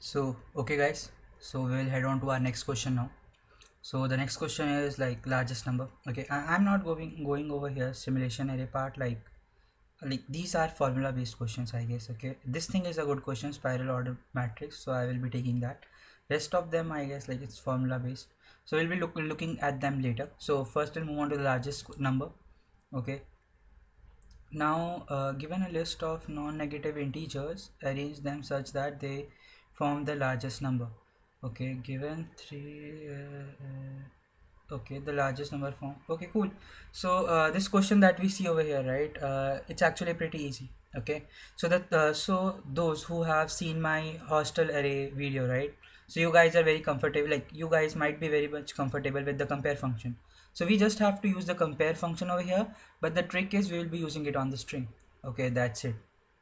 So, okay guys, so we will head on to our next question now. So the next question is like largest number. Okay, I'm not going over here simulation array part, like these are formula based questions, I guess. Okay, this thing is a good question, spiral order matrix, so I will be taking that. Rest of them, I guess, like it's formula based, so we'll be looking at them later. So first we'll move on to the largest number. Okay, now, given a list of non-negative integers, arrange them such that they form the largest number. Okay, given three. Okay, the largest number form. Okay, cool. So this question that we see over here, right? It's actually pretty easy. Okay, so those who have seen my hostel array video, right? So you guys are very comfortable. Like you guys might be very much comfortable with the compare function. So we just have to use the compare function over here, but the trick is we will be using it on the string. Okay, that's it.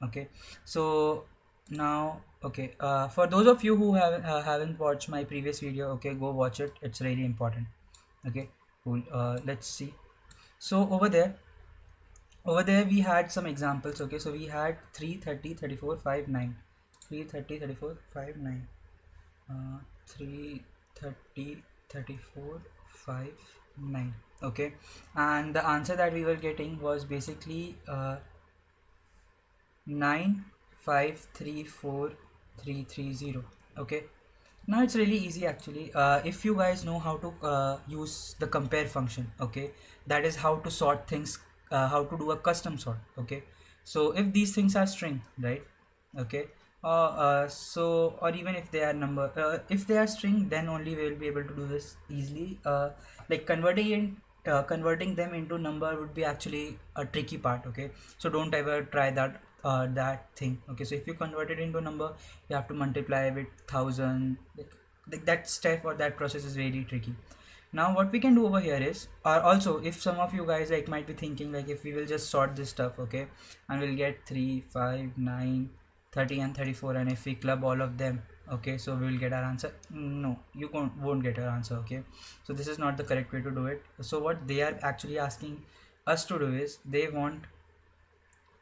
Okay, so now, okay, for those of you who haven't watched my previous video, okay, go watch it. It's really important. Okay, cool. Let's see. So over there we had some examples. Okay, so we had 3 30 34 5 9, 3 30 34 5 9, 3 30 34 5 9. Okay, and the answer that we were getting was basically 9 5 3 4 3 3 0. Okay, now it's really easy actually. If you guys know how to use the compare function, okay, that is how to sort things, how to do a custom sort. Okay, so if these things are string, right? Okay, or even if they are number, if they are string, then only we will be able to do this easily. Like converting them into number would be actually a tricky part. Okay, so don't ever try that thing. Okay, so if you convert it into number, you have to multiply with 1,000. Like that step or that process is really tricky. Now what we can do over here is, or also if some of you guys like might be thinking like if we will just sort this stuff, okay, and we'll get 3 5 9 30 and 34, and if we club all of them, okay, so we will get our answer. No, you won't get your answer. Okay, so this is not the correct way to do it. So what they are actually asking us to do is they want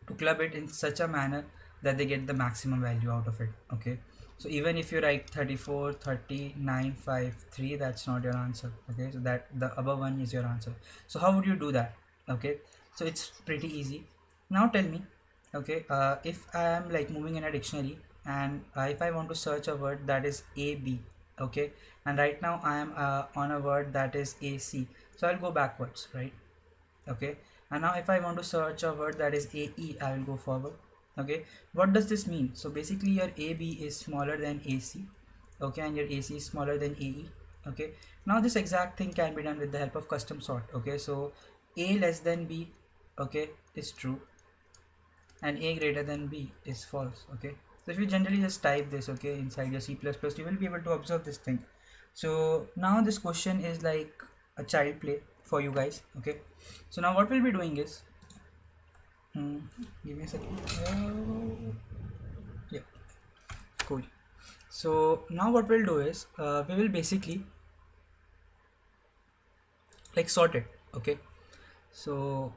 to club it in such a manner that they get the maximum value out of it. Okay, so even if you write 34 39 5 3, that's not your answer. Okay, so that the above one is your answer. So how would you do that? Okay, so it's pretty easy. Now tell me, okay, if I am like moving in a dictionary, and if I want to search a word that is AB, okay, and right now I am on a word that is AC, so I'll go backwards, right? Okay, and now if I want to search a word that is AE, I will go forward. Okay, what does this mean? So basically your AB is smaller than AC, okay, and your AC is smaller than AE. Okay, now this exact thing can be done with the help of custom sort. Okay, so A less than B, okay, is true, and A greater than B is false. Okay, so if you generally just type this, okay, inside your C++, you will be able to observe this thing. So now this question is like a child play for you guys. Okay, so now what we'll be doing is, hmm, give me a second. Yeah, cool. So now what we'll do is we will basically like sort it. Okay, so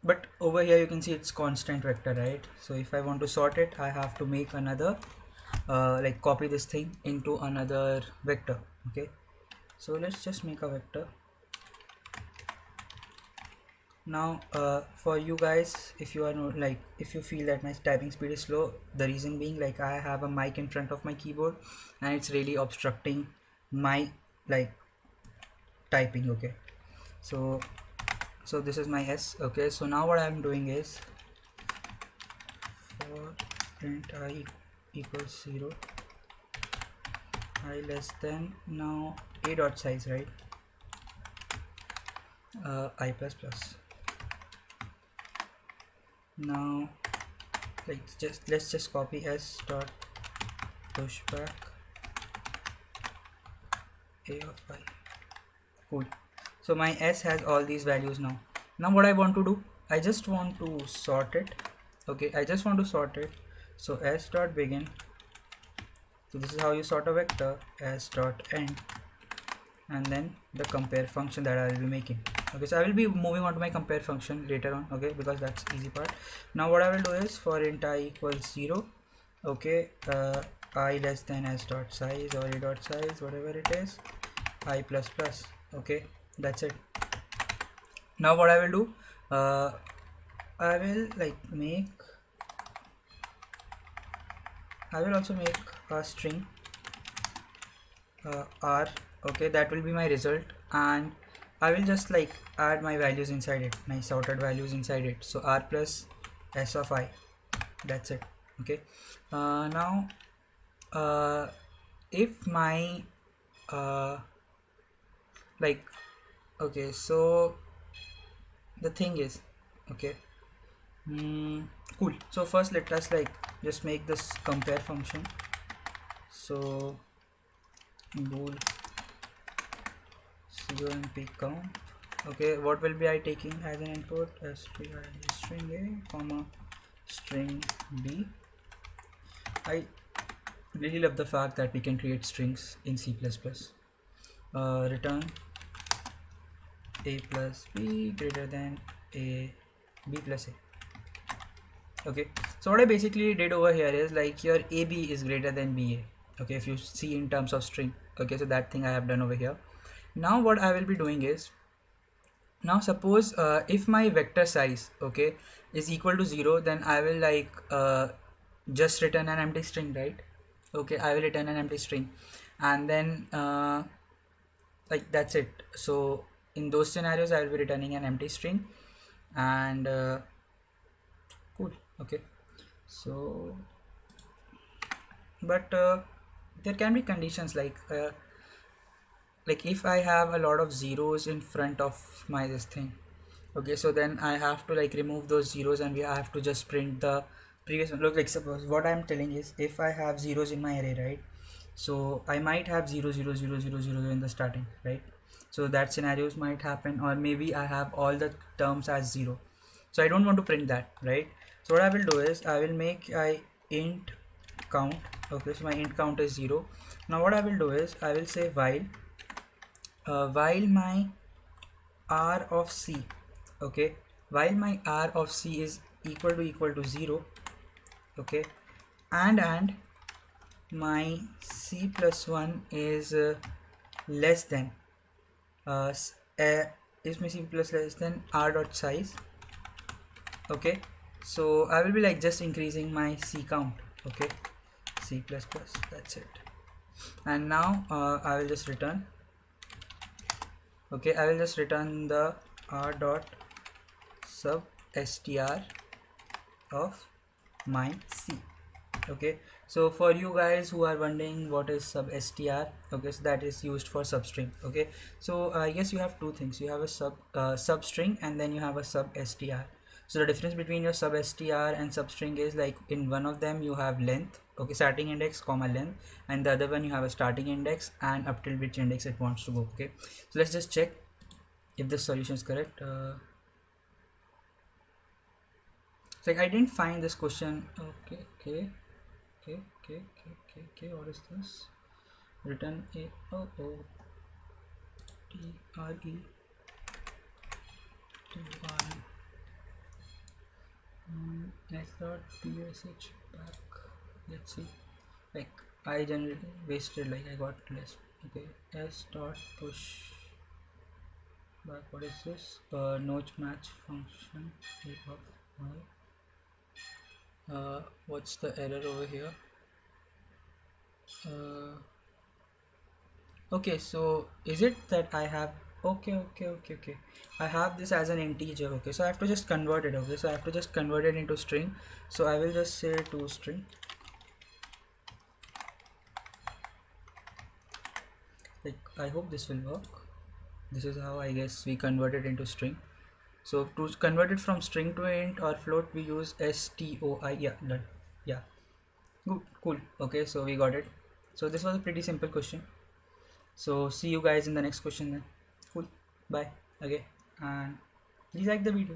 but over here you can see it's constant vector, right? So if I want to sort it, I have to make another like copy this thing into another vector. Okay, so let's just make a vector. Now for you guys, if you are not like, if you feel that my typing speed is slow, the reason being like I have a mic in front of my keyboard and it's really obstructing my like typing. Okay, so this is my S. Okay, so now what I'm doing is, for print I equals 0, I less than, now a dot size, right? I plus plus. Now let's just copy S dot pushback a of I. Cool. So my S has all these values now. Now what I want to do, I just want to sort it. Okay, I just want to sort it. So S dot begin. So this is how you sort a vector. S dot end, and then the compare function that I will be making. Okay, so I will be moving on to my compare function later on. Okay, because that's easy part. Now what I will do is, for int I equals 0, okay, I less than s dot size or a dot size, whatever it is, I plus plus. Okay, that's it. Now what I will do, I will I will also make a string r. Okay, that will be my result, and I will just add my values inside it, my sorted values inside it. So r plus s of I, that's it. Okay, now if my like okay, so the thing is, okay, cool. So first let us just make this compare function. So bool comp count. Okay, what will be I taking as an input? String a comma string b. I really love the fact that we can create strings in C++. Return a plus b greater than a b plus a. Okay, so what I basically did over here is your ab is greater than ba. Okay, if you see in terms of string. Okay, so that thing I have done over here. Now what I will be doing is, now suppose if my vector size, okay, is equal to 0, then I will just return an empty string, right? Okay, I will return an empty string, and then that's it. So in those scenarios I will be returning an empty string, and cool. Okay, so but there can be conditions like if I have a lot of zeros in front of my this thing. Okay, so then I have to remove those zeros, and we have to just print the previous one. Look, suppose what I'm telling is, if I have zeros in my array, right, so I might have 0 0 0 0 0 in the starting, right? So that scenarios might happen, or maybe I have all the terms as 0, so I don't want to print that, right? So what I will do is I will make I int count. Okay, so my int count is 0. Now what I will do is I will say while my r of c, okay, while my r of c is equal to 0, okay, and my c plus 1 is less than is my c plus less than r dot size. Okay, so I will be just increasing my c count. Okay, c plus plus, that's it. And now I will just return. Okay, I will just return the r dot sub str of my c. Okay, so for you guys who are wondering what is sub str, okay, so that is used for substring. Okay, so yes, you have two things. You have a substring, and then you have a sub str. So the difference between your sub str and substring is in one of them you have length, okay, starting index comma length, and the other one you have a starting index and up till which index it wants to go. Okay, so let's just check if this solution is correct. It's I didn't find this question. Okay, what is this? Return a tre s dot psh back. Let's see. I generally wasted, I got less. Okay, s dot push back. What is this? Notch match function of what's the error over here? Okay, so is it that I have okay, I have this as an integer. Okay, so I have to just convert it. Okay, so I have to just convert it into string. So I will just say to string, I hope this will work. This is how I guess we convert it into string. So to convert it from string to int or float, we use stoi. Yeah, done. Yeah, good, cool. Okay, so we got it. So this was a pretty simple question. So see you guys in the next question then. Cool, bye. Okay, and please like the video.